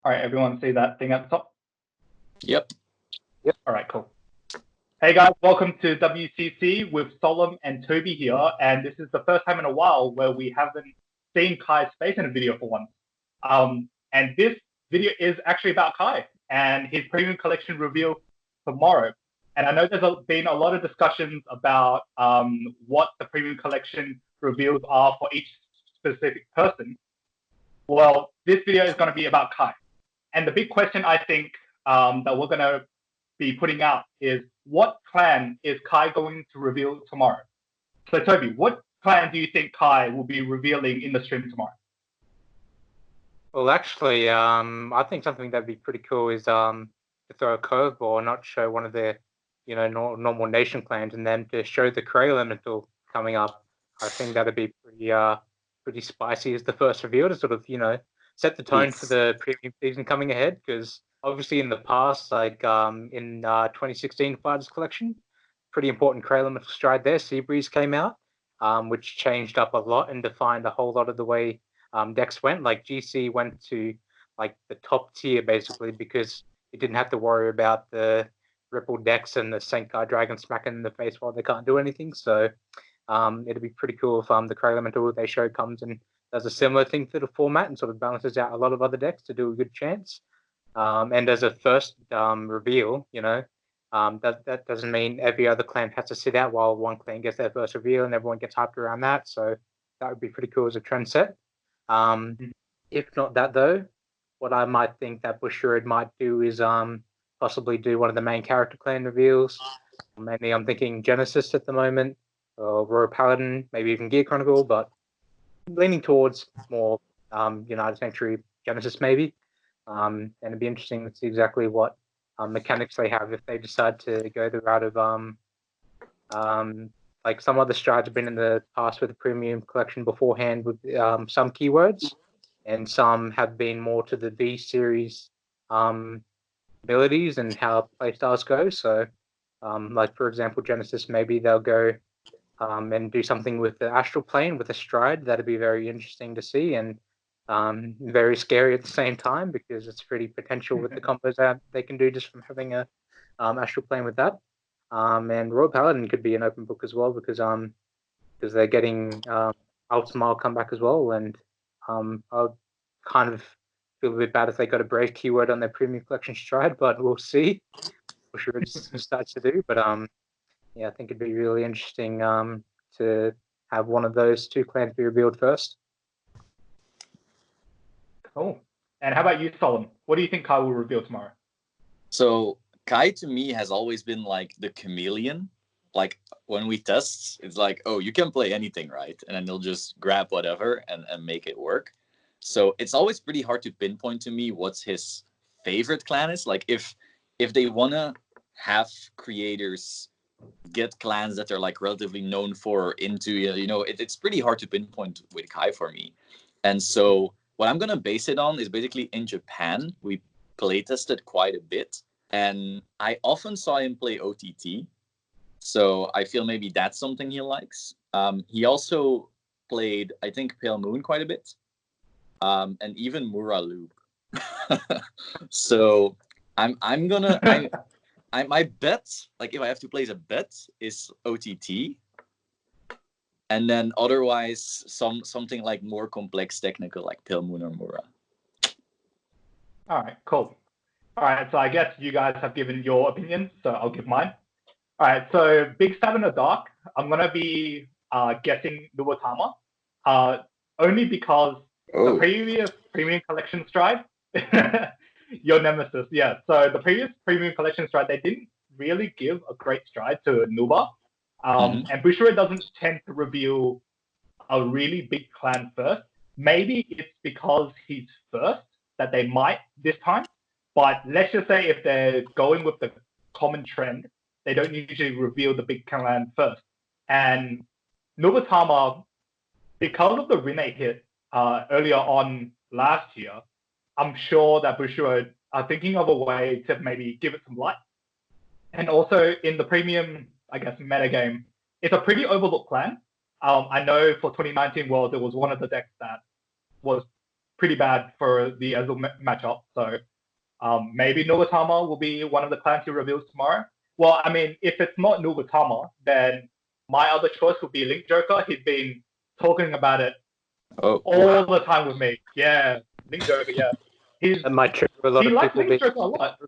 All right, everyone see that thing at the top? Yep. All right, cool. Hey guys, welcome to WCC with Solemn and Toby here, and this is the first time in a while where we haven't seen Kai's face in a video for once. And this video is actually about Kai and his premium collection reveal tomorrow. And I know there's been a lot of discussions about what the premium collection reveals are for each specific person. Well, this video is going to be about Kai. And the big question I think that we're going to be putting out is what clan is Kai going to reveal tomorrow? So Toby, what clan do you think Kai will be revealing in the stream tomorrow? Well, actually, I think something that'd be pretty cool is to throw a curveball and not show one of the, normal nation clans, and then to show the Cray Elemental coming up. I think that'd be pretty spicy as the first reveal to sort of, set the tone for the premium season coming ahead. Because obviously in the past, like in 2016 Fighters Collection, pretty important Cray Elemental stride there. Seabreeze came out, which changed up a lot and defined a whole lot of the way decks went. Like GC went to like the top tier basically because it didn't have to worry about the Ripple decks and the Senkai Dragon smacking in the face while they can't do anything. So it'd be pretty cool if the Cray Elemental they show comes and does a similar thing to the format and sort of balances out a lot of other decks to do a good chance. And as a first reveal, that doesn't mean every other clan has to sit out while one clan gets their first reveal and everyone gets hyped around that. So that would be pretty cool as a trend set. If not that though, what I might think that Bushiroad might do is possibly do one of the main character clan reveals. Mainly I'm thinking Genesis at the moment, or Royal Paladin, maybe even Gear Chronicle, but leaning towards more United Sanctuary Genesis maybe. And it'd be interesting to see exactly what mechanics they have if they decide to go the route of like some other strides have been in the past with the premium collection beforehand with some keywords, and some have been more to the V series abilities and how playstyles go. So, like for example, Genesis, maybe they'll go and do something with the astral plane with a stride. That'd be very interesting to see and very scary at the same time because it's pretty potential with the combos that they can do just from having a astral plane with that. And Royal Paladin could be an open book as well because they're getting Ultima come back as well, and I'll kind of feel a bit bad if they got a brave keyword on their premium collection stride, but we'll see. For sure it starts to do, but yeah, I think it'd be really interesting to have one of those two clans be revealed first. Cool. And how about you, Solemn? What do you think Kai will reveal tomorrow? So Kai to me has always been like the chameleon. Like when we test, it's like, oh, you can play anything, right? And then he'll just grab whatever and make it work. So it's always pretty hard to pinpoint to me what's his favorite clan is. Like if they want to have creators get clans that they're like relatively known for or into, it's pretty hard to pinpoint with Kai for me. And so what I'm going to base it on is basically in Japan, we playtested quite a bit. And I often saw him play OTT. So I feel maybe that's something he likes. He also played, I think, Pale Moon quite a bit. And even Mura Loop. So I'm gonna my bet, like if I have to place a bet, is OTT. And then otherwise something like more complex technical like Pale Moon or Mura. All right, cool. All right, so I guess you guys have given your opinion, so I'll give mine. All right, so Big Stab in the Dark, I'm going to be guessing Nuwatama, only because the previous premium collection stride, your nemesis, yeah. So the previous premium collection stride, they didn't really give a great stride to Nuba. And Bushiroad doesn't tend to reveal a really big clan first. Maybe it's because he's first that they might this time. But let's just say if they're going with the common trend, they don't usually reveal the big clan first. And Nubatama, because of the Rene hit earlier on last year, I'm sure that Bushiroad are thinking of a way to maybe give it some light. And also in the premium, I guess, metagame, it's a pretty overlooked clan. I know for 2019 World, it was one of the decks that was pretty bad for the Ezreal matchup. So maybe Nugatama will be one of the clans he reveals tomorrow. Well, I mean, if it's not Nugatama, then my other choice would be Link Joker. He's been talking about it all the time with me. Yeah, Link Joker, yeah. That might trigger a lot He of likes people. Link Joker a lot.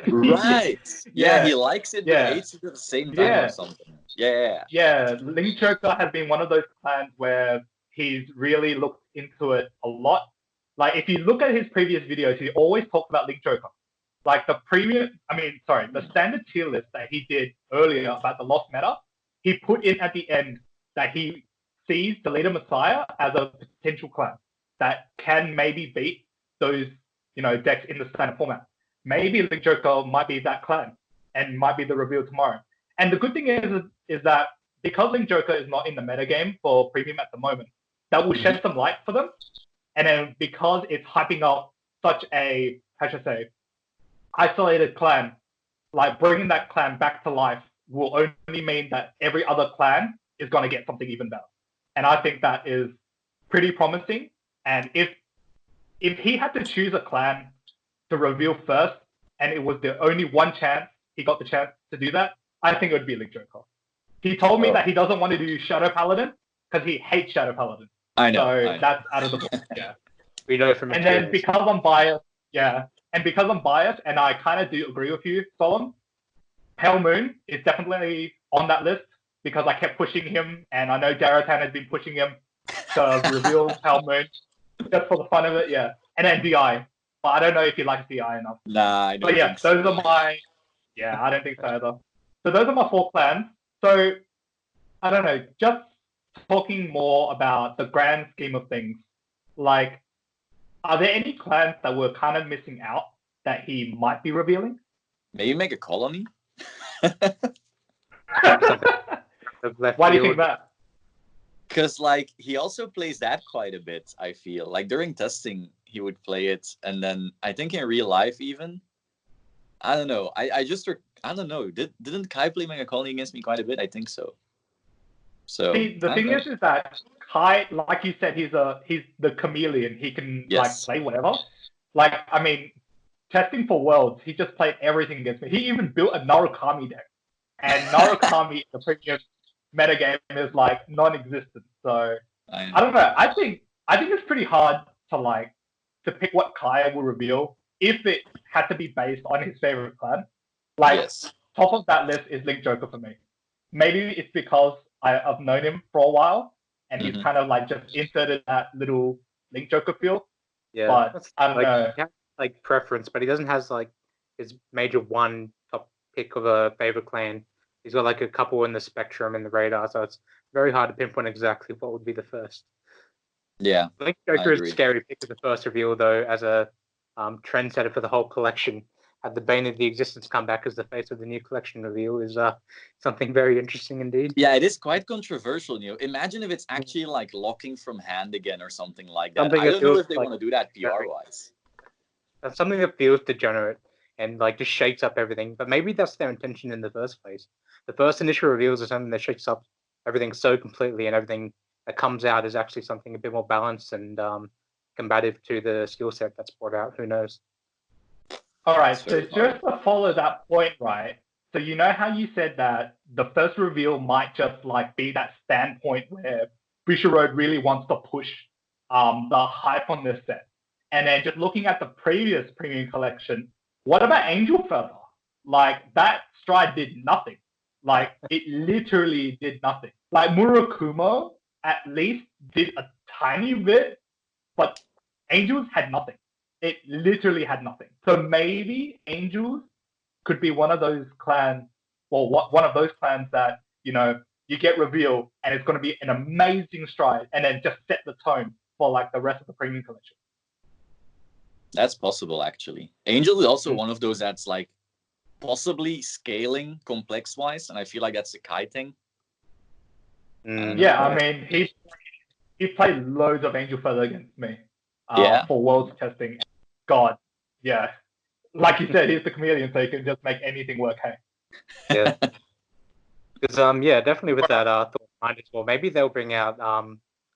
Right. Yeah, he likes it, but Yeah. hates it at the same time Yeah. or something. Yeah. Yeah, Link Joker has been one of those clans where he's really looked into it a lot. Like, if you look at his previous videos, he always talks about Link Joker. Like, the standard tier list that he did earlier about the Lost Meta, he put in at the end that he sees the Leader Messiah as a potential clan that can maybe beat those, decks in the standard format. Maybe Link Joker might be that clan and might be the reveal tomorrow. And the good thing is that because Link Joker is not in the metagame for premium at the moment, that will shed some light for them. And then because it's hyping up such a, isolated clan, like bringing that clan back to life will only mean that every other clan is going to get something even better. And I think that is pretty promising. And if he had to choose a clan to reveal first, and it was the only one chance he got the chance to do that, I think it would be Link Joker. He told me that he doesn't want to do Shadow Paladin because he hates Shadow Paladin. I know. So that's out of the book. Yeah. We know from And then because I'm biased, and I kind of do agree with you, Solemn, Pale Moon is definitely on that list because I kept pushing him, and I know Daratan has been pushing him to reveal Pale Moon just for the fun of it, yeah. And then DI. But I don't know if he likes DI enough. Nah, I don't But yeah, think so. those are my... Yeah, I don't think so either. So those are my 4 clans. So, I don't know, just talking more about the grand scheme of things, like, are there any clans that we're kind of missing out that he might be revealing? Maybe make a colony? Why do you think that? Because, like, he also plays that quite a bit, I feel. Like, during testing, he would play it, and then I think in real life even, I don't know. I don't know. Didn't Kai play Mega Colony against me quite a bit? I think so. So See, the thing is that Kai, like you said, he's the chameleon. He can like play whatever. Like, I mean, testing for Worlds, he just played everything against me. He even built a Narukami deck, and Narukami in the premium metagame is like non-existent. So I don't know. I think it's pretty hard to pick what Kai will reveal if it had to be based on his favorite clan. Like, top of that list is Link Joker for me. Maybe it's because I've known him for a while, and he's kind of like just inserted that little Link Joker feel. Yeah, but I don't know. He has, like, preference, but he doesn't have like his major one top pick of a favorite clan. He's got like a couple in the spectrum and the radar, so it's very hard to pinpoint exactly what would be the first. Yeah, Link Joker is a scary pick as the first reveal, though, as a trendsetter for the whole collection. Had the Bane of the Existence come back as the face of the new collection reveal is something very interesting indeed. Yeah, it is quite controversial. Imagine if it's actually like locking from hand again or something like that. I don't know if they want to do that PR-wise. That's something that feels degenerate and like just shakes up everything. But maybe that's their intention in the first place. The first initial reveals are something that shakes up everything so completely, and everything that comes out is actually something a bit more balanced and combative to the skill set that's brought out. Who knows? All right, so just to follow that point, right? So you know how you said that the first reveal might just like be that standpoint where Bushiroad really wants to push the hype on this set. And then just looking at the previous premium collection, what about Angel Feather? Like, that stride did nothing. Like, it literally did nothing. Like, Murakumo at least did a tiny bit, but Angels had nothing. It literally had nothing. So maybe Angels could be one of those clans, or one of those clans that, you get revealed and it's going to be an amazing stride and then just set the tone for like the rest of the premium collection. That's possible, actually. Angel is also one of those that's like possibly scaling complex-wise, and I feel like that's a Kai thing. Yeah, I mean, he played loads of Angel Feather against me for Worlds testing. God, yeah. Like you said, he's the chameleon, so he can just make anything work, hey? Yeah. Because, definitely with that thought in mind as well, maybe they'll bring out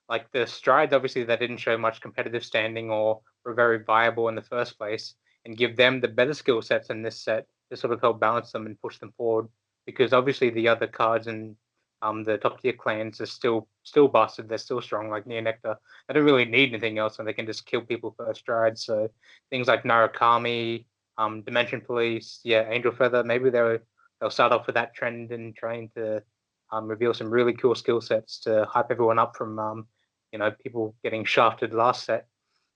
like the strides, obviously they didn't show much competitive standing or were very viable in the first place, and give them the better skill sets in this set to sort of help balance them and push them forward. Because obviously the other cards and the top tier clans are still busted. They're still strong, like Near Nectar. They don't really need anything else, and they can just kill people first stride. So things like Narukami, Dimension Police, Angel Feather, maybe they'll start off with that trend and trying to reveal some really cool skill sets to hype everyone up from people getting shafted last set.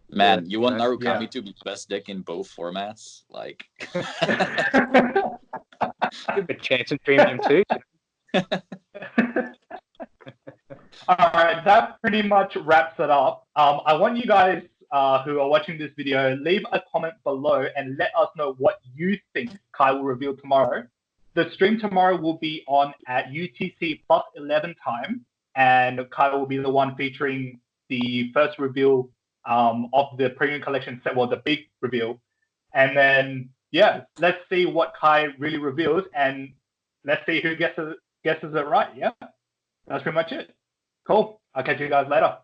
Man, you want Narukami to be best deck in both formats? Like, give a chance in premium too. All right, that pretty much wraps it up. I want you guys who are watching this video, leave a comment below and let us know what you think Kai will reveal tomorrow. The stream tomorrow will be on at UTC plus 11 time, and Kai will be the one featuring the first reveal of the premium collection set, well, the big reveal. And then, yeah, let's see what Kai really reveals, and let's see who guesses it right. Yeah, that's pretty much it. Cool. I'll catch you guys later.